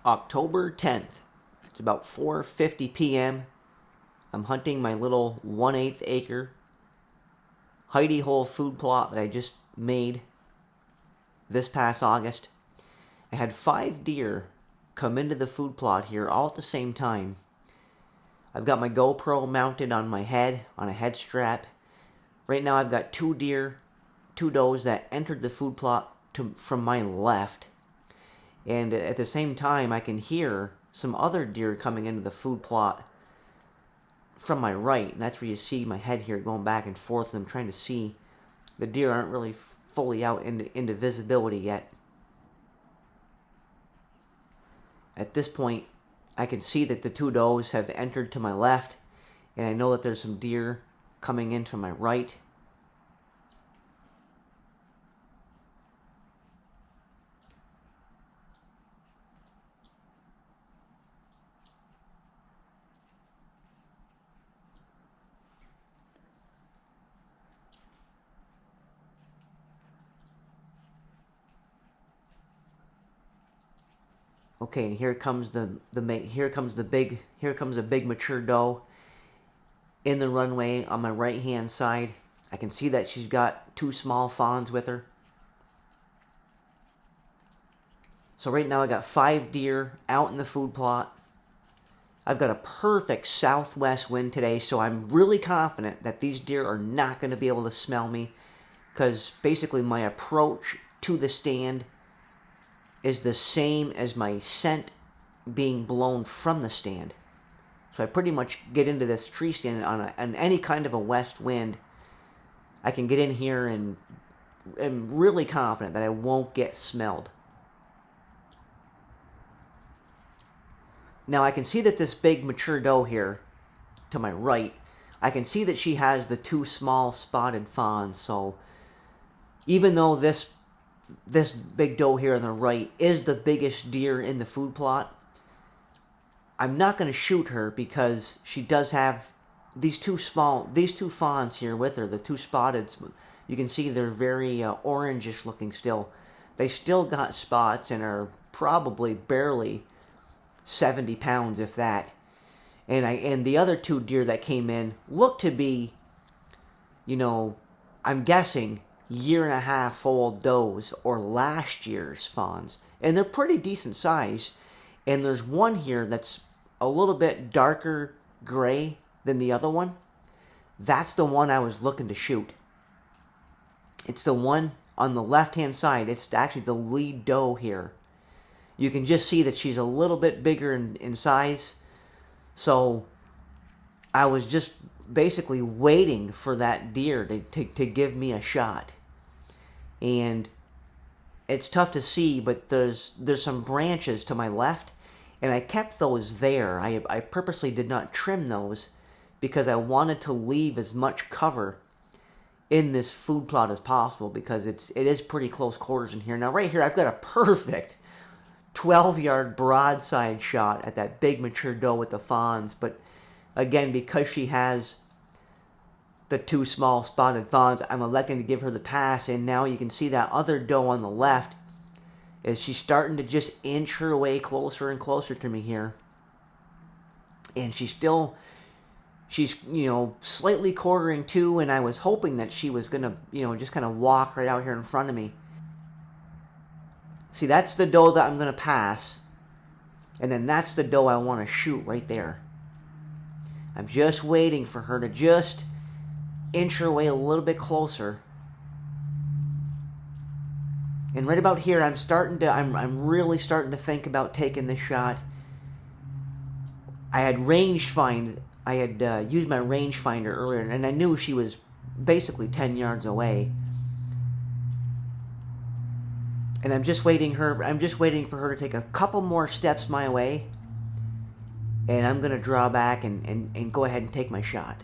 October 10th. It's about 4:50 p.m. I'm hunting my little 1/8 acre hidey hole food plot that I just made this past August. I had 5 deer come into the food plot here all at the same time. I've got my GoPro mounted on my head on a head strap. Right now I've got 2 deer, 2 does that entered the food plot from my left. And at the same time I can hear some other deer coming into the food plot from my right. And that's where you see my head here going back and forth, and I'm trying to see. The deer aren't really fully out into visibility yet. At this point, I can see that the 2 does have entered to my left, and I know that there's some deer coming in to my right. Okay, and here comes a big mature doe in the runway on my right hand side. I can see that she's got 2 small fawns with her. So right now I got 5 deer out in the food plot. I've got a perfect southwest wind today, so I'm really confident that these deer are not going to be able to smell me, because basically my approach to the stand is the same as my scent being blown from the stand. So I pretty much get into this tree stand on any kind of a west wind. I can get in here and am really confident that I won't get smelled. Now I can see that this big mature doe here to my right, I can see that she has the 2 small spotted fawns. So even though this big doe here on the right is the biggest deer in the food plot, I'm not going to shoot her because she does have these two fawns here with her, the 2 spotted. You can see they're very orangish looking still. They still got spots and are probably barely 70 pounds, if that. And the other 2 deer that came in look to be, I'm guessing 1.5-year-old does or last year's fawns. And they're pretty decent size. And there's one here that's a little bit darker gray than the other one. That's the one I was looking to shoot. It's the one on the left-hand side. It's actually the lead doe here. You can just see that she's a little bit bigger in size. So I was just basically waiting for that deer to give me a shot. And it's tough to see, but there's some branches to my left, and I kept those there. I purposely did not trim those because I wanted to leave as much cover in this food plot as possible, because it is pretty close quarters in here. Now right here I've got a perfect 12-yard broadside shot at that big mature doe with the fawns, but again, because she has the 2 small spotted fawns, I'm electing to give her the pass. And now you can see that other doe on the left is she's starting to just inch her way closer and closer to me here, and she's slightly quartering too, and I was hoping that she was gonna just kind of walk right out here in front of me. See, that's the doe that I'm going to pass. And then that's the doe I want to shoot right there. I'm just waiting for her to just inch her way a little bit closer. And right about here, I'm really starting to think about taking this shot. I had used my rangefinder earlier, and I knew she was basically 10 yards away. And I'm just waiting for her to take a couple more steps my way, and I'm going to draw back and go ahead and take my shot.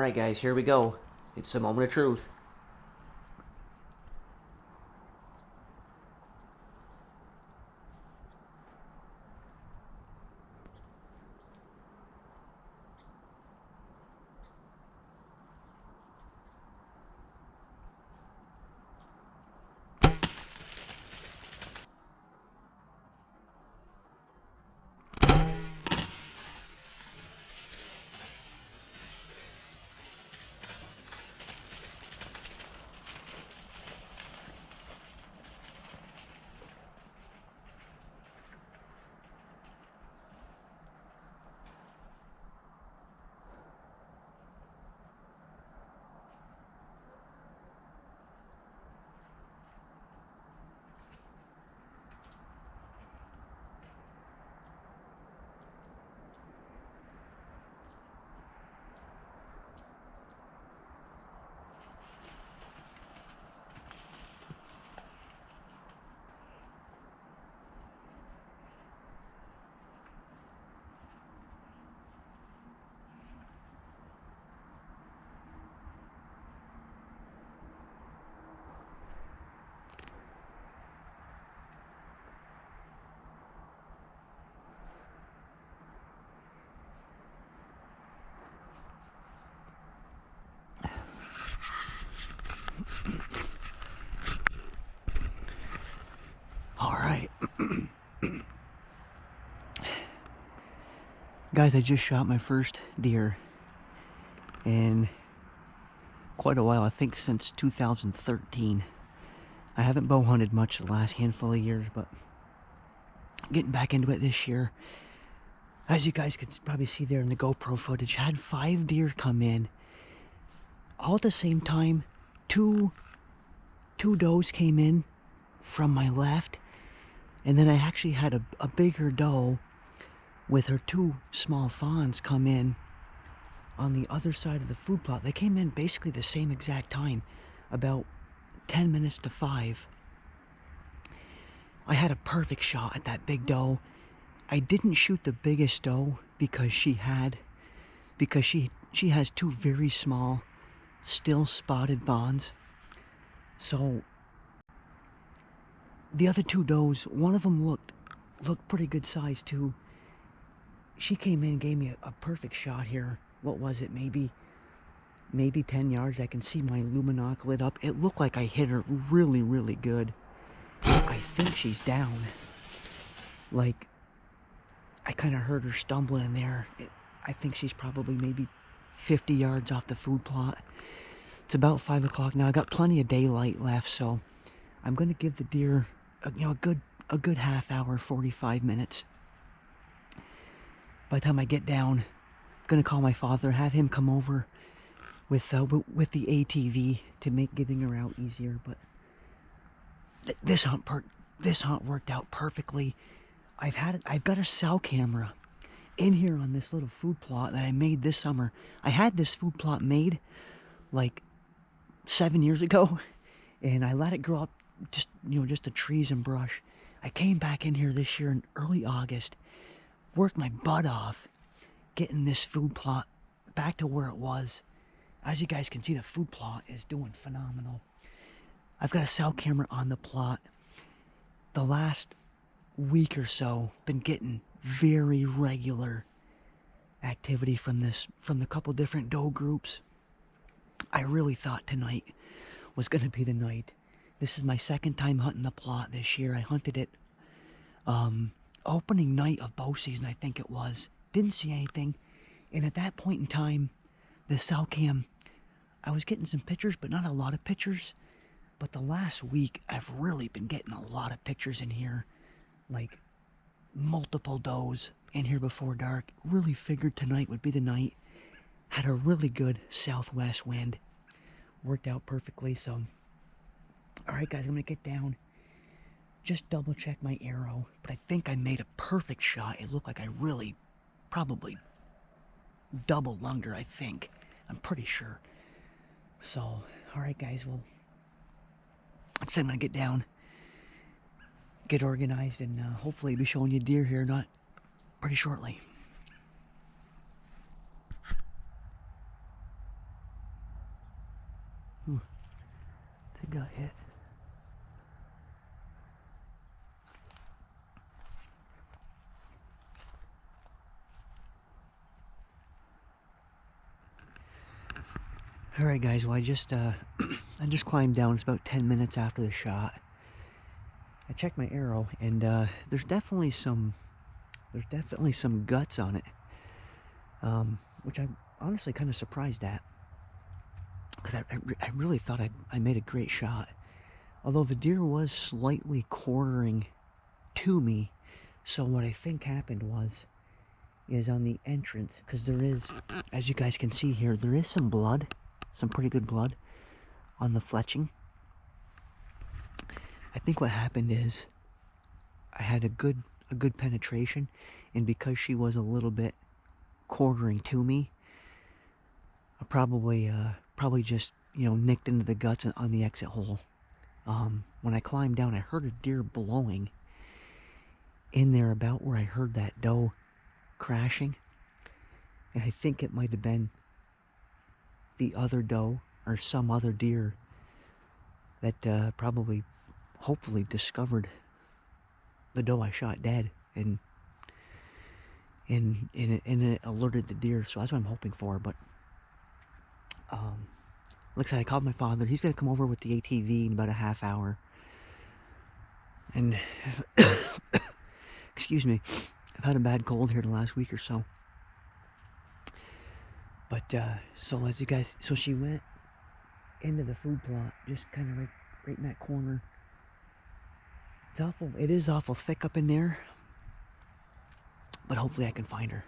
Alright guys, here we go. It's the moment of truth. Alright. Guys, I just shot my first deer in quite a while, I think since 2013. I haven't bow hunted much the last handful of years, but getting back into it this year. As you guys could probably see there in the GoPro footage, I had 5 deer come in all at the same time. Two does came in from my left, and then I actually had a bigger doe with her 2 small fawns come in on the other side of the food plot. They came in basically the same exact time, about 10 minutes to 5. I had a perfect shot at that big doe. I didn't shoot the biggest doe because she has 2 very small, still spotted fawns. So the other 2 does, one of them looked pretty good size too. She came in and gave me a perfect shot here. What was it? Maybe 10 yards. I can see my luminoc lit up. It looked like I hit her really, really good. I think she's down. Like, I kind of heard her stumbling in there. I think she's probably maybe 50 yards off the food plot. It's about 5 o'clock now. I got plenty of daylight left, so I'm going to give the deer a good half hour, 45 minutes. By the time I get down, I'm going to call my father, have him come over with the ATV to make getting her out easier. But this hunt worked out perfectly. I've got a cell camera in here on this little food plot that I made this summer. I had this food plot made like 7 years ago, and I let it grow up just the trees and brush. I came back in here this year in early August, worked my butt off getting this food plot back to where it was. As you guys can see, the food plot is doing phenomenal. I've got a cell camera on the plot. The last week or so, been getting very regular activity from the couple different doe groups. I really thought tonight was going to be the night. This is my second time hunting the plot this year. I hunted it opening night of bow season, I think it was. Didn't see anything, and at that point in time, the cell cam, I was getting some pictures, but not a lot of pictures. But the last week, I've really been getting a lot of pictures in here, like multiple does in here before dark. Really figured tonight would be the night. Had a really good southwest wind. Worked out perfectly, so. Alright guys, I'm going to get down. Just double check my arrow. But I think I made a perfect shot. It looked like I really probably double lunged her, I think. I'm pretty sure. So, alright guys, well, like I said, I'm going to get down, get organized, and hopefully be showing you deer here not pretty shortly. got hit. All right, guys. Well, I just climbed down. It's about 10 minutes after the shot. I checked my arrow, and there's definitely some guts on it, which I'm honestly kind of surprised at, because I really thought I made a great shot. Although the deer was slightly quartering to me, so what I think happened is on the entrance, because there is, as you guys can see here, there is some blood, some pretty good blood on the fletching. I think what happened is I had a good penetration, and because she was a little bit quartering to me, I probably just, you know, nicked into the guts on the exit hole. When I climbed down, I heard a deer blowing in there about where I heard that doe crashing, and I think it might have been the other doe or some other deer that probably, hopefully, discovered the doe I shot dead, and it alerted the deer. So that's what I'm hoping for. But like I said, I called my father. He's gonna come over with the ATV in about a half hour. And excuse me, I've had a bad cold here the last week or so. But so as you guys, so she went into the food plot, just kind of right in that corner. It's awful. It is awful thick up in there, but hopefully I can find her.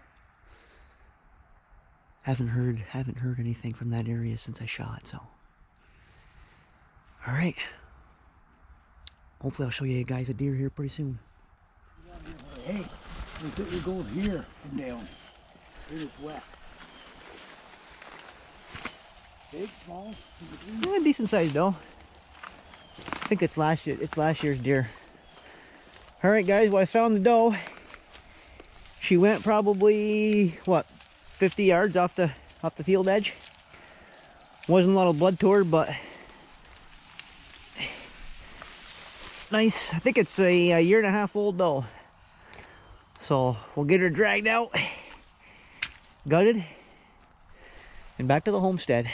Haven't heard anything from that area since I shot. So, all right. Hopefully I'll show you guys a deer here pretty soon. Hey, look at you going here and down. It is wet. Big, small, Yeah, decent size though. I think it's last year's deer. All right, guys. Well, I found the doe. She went probably what, 50 yards off the field edge. Wasn't a lot of blood to her, but nice. I think it's a year and a half old doe. So we'll get her dragged out, gutted, and back to the homestead.